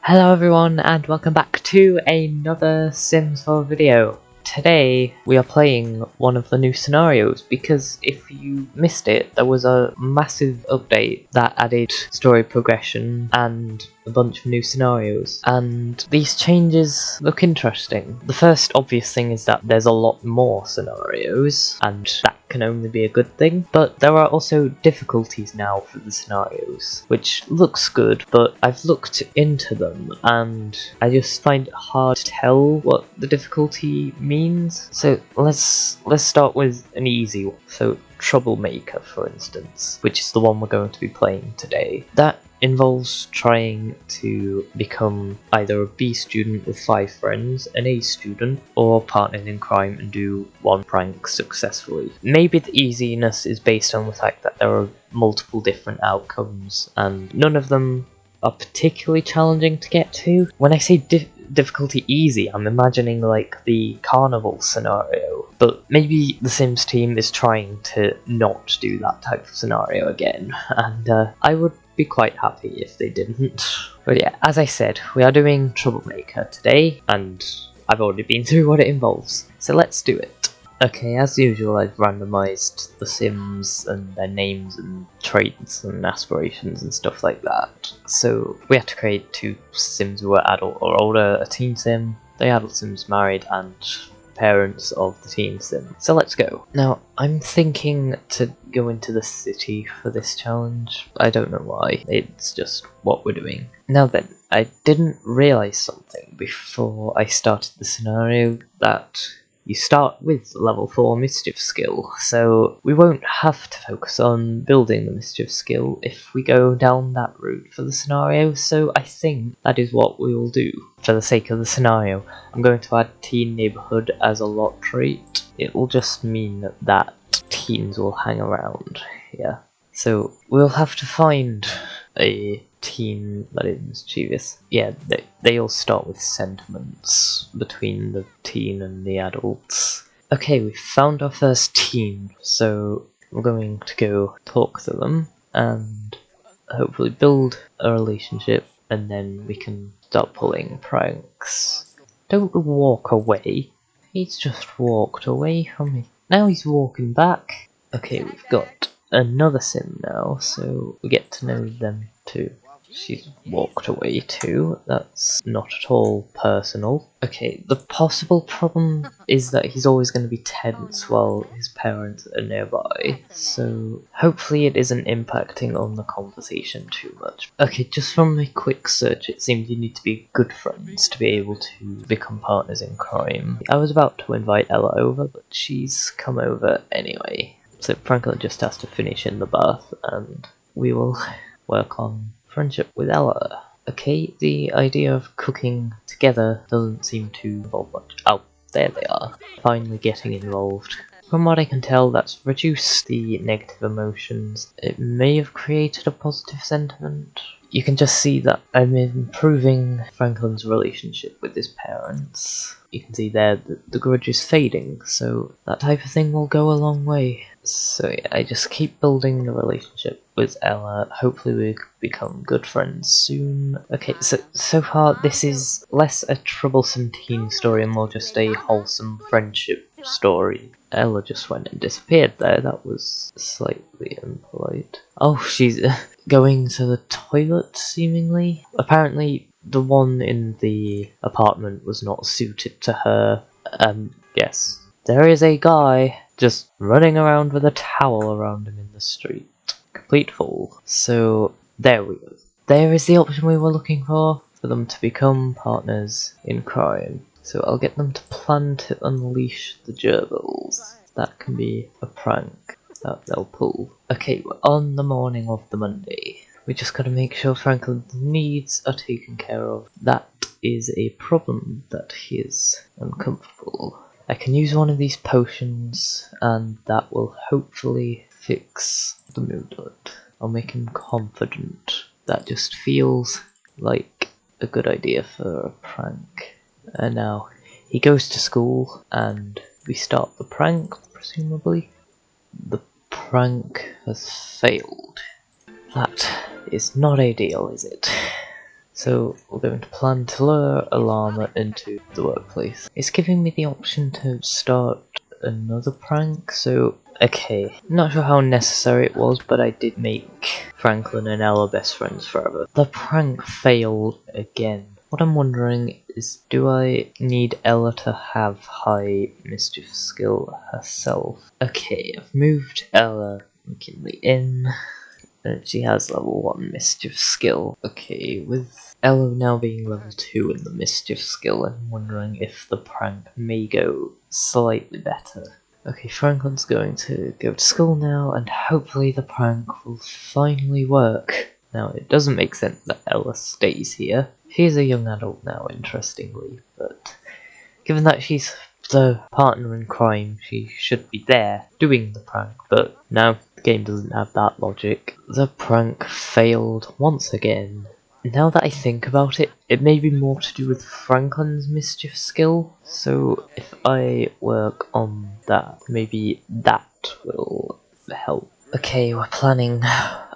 Hello everyone and welcome back to another Sims 4 video. Today we are playing one of the new scenarios because if you missed it, there was a massive update that added story progression and a bunch of new scenarios, and these changes look interesting. The first obvious thing is that there's a lot more scenarios, and that can only be a good thing, but there are also difficulties now for the scenarios, which looks good, but I've looked into them and I just find it hard to tell what the difficulty means. So let's start with an easy one. So Troublemaker, for instance, which is the one we're going to be playing today. That involves trying to become either a B student with 5 friends, an A student, or partners in crime and do one prank successfully. Maybe the easiness is based on the fact that there are multiple different outcomes and none of them are particularly challenging to get to. When I say difficulty easy, I'm imagining like the carnival scenario, but maybe the Sims team is trying to not do that type of scenario again, and I would be quite happy if they didn't. But yeah, as I said, we are doing Troublemaker today, and I've already been through what it involves, so let's do it. Okay, as usual, I've randomized the Sims and their names and traits and aspirations and stuff like that. So we have to create 2 Sims who are adult or older, a teen Sim, the adult Sims married, and parents of the teen Sim. So let's go. Now, I'm thinking to go into the city for this challenge. I don't know why, it's just what we're doing. Now then, I didn't realize something before I started the scenario, that you start with level 4 mischief skill, so we won't have to focus on building the mischief skill if we go down that route for the scenario, so I think that is what we will do. For the sake of the scenario, I'm going to add teen neighborhood as a lot trait. It will just mean that teens will hang around here. So we'll have to find a teen that is mischievous. Yeah, they all start with sentiments between the teen and the adults. Okay, we've found our first teen, so we're going to go talk to them and hopefully build a relationship, and then we can start pulling pranks. Don't walk away. He's just walked away from me. Now he's walking back. Okay, we've got another Sim now, so we get to know them too. She's walked away too, that's not at all personal. Okay, the possible problem is that he's always going to be tense while his parents are nearby, so hopefully it isn't impacting on the conversation too much. Okay, just from a quick search, it seems you need to be good friends to be able to become partners in crime. I was about to invite Ella over, but she's come over anyway. So Franklin just has to finish in the bath, and we will work on friendship with Ella. Okay, the idea of cooking together doesn't seem to involve much. Oh, there they are, finally getting involved. From what I can tell, that's reduced the negative emotions. It may have created a positive sentiment. You can just see that I'm improving Franklin's relationship with his parents. You can see there that the grudge is fading, so that type of thing will go a long way. So yeah, I just keep building the relationship with Ella. Hopefully we become good friends soon. Okay, so far this is less a troublesome teen story and more just a wholesome friendship story. Ella just went and disappeared there. That was slightly impolite. Oh, she's going to the toilet, seemingly. Apparently the one in the apartment was not suited to her. Yes. There is a guy just running around with a towel around him in the street. Complete fool. So, there we go. There is the option we were looking for them to become partners in crime. So I'll get them to plan to unleash the gerbils. That can be a prank that they'll pull. Okay, we're on the morning of the Monday. We just gotta make sure Franklin's needs are taken care of. That is a problem that he is uncomfortable. I can use one of these potions and that will hopefully fix the mood. I'll make him confident. That just feels like a good idea for a prank. And now he goes to school and we start the prank, presumably. The prank has failed. That is not ideal, is it? So we're going to plan to lure a llama into the workplace. It's giving me the option to start another prank, so okay. Not sure how necessary it was, but I did make Franklin and Ella best friends forever. The prank failed again. What I'm wondering is, do I need Ella to have high mischief skill herself? Okay, I've moved Ella McKinley in. And she has level 1 mischief skill. Okay, with Ella now being level 2 in the mischief skill, I'm wondering if the prank may go slightly better. Okay, Franklin's going to go to school now, and hopefully the prank will finally work. Now, it doesn't make sense that Ella stays here. She's a young adult now, interestingly, but given that she's the partner in crime, she should be there doing the prank, but no, the game doesn't have that logic. The prank failed once again. Now that I think about it, it may be more to do with Franklin's mischief skill, so if I work on that, maybe that will help. Okay, we're planning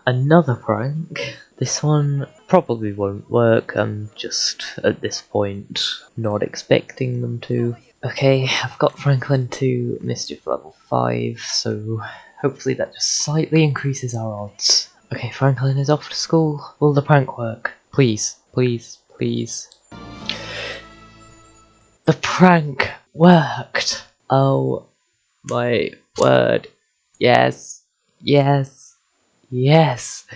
another prank. This one probably won't work, I'm just, at this point, not expecting them to. Okay, I've got Franklin to mischief level 5, so hopefully that just slightly increases our odds. Okay, Franklin is off to school. Will the prank work? Please, please, please. The prank worked! Oh my word. Yes, yes, yes.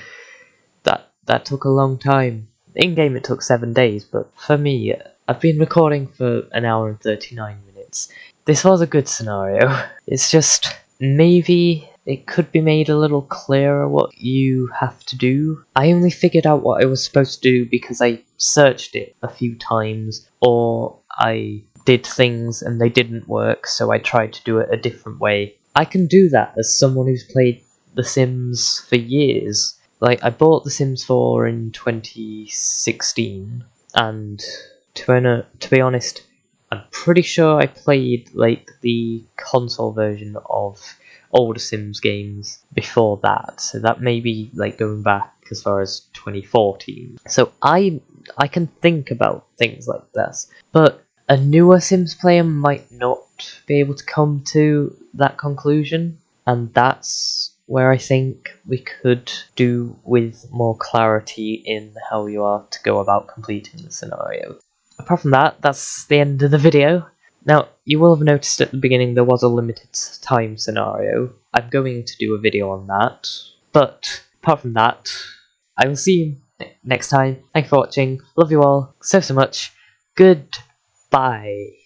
That took a long time. In game it took 7 days, but for me, I've been recording for an hour and 39 minutes. This was a good scenario. It's just, maybe it could be made a little clearer what you have to do. I only figured out what I was supposed to do because I searched it a few times, or I did things and they didn't work, so I tried to do it a different way. I can do that as someone who's played The Sims for years. Like, I bought The Sims 4 in 2016, and to be honest, I'm pretty sure I played, like, the console version of older Sims games before that, so that may be, like, going back as far as 2014. So I can think about things like this, but a newer Sims player might not be able to come to that conclusion, and that's where I think we could do with more clarity in how you are to go about completing the scenario. Apart from that, that's the end of the video. Now, you will have noticed at the beginning there was a limited time scenario. I'm going to do a video on that. But, apart from that, I will see you next time. Thank you for watching. Love you all so much. Goodbye.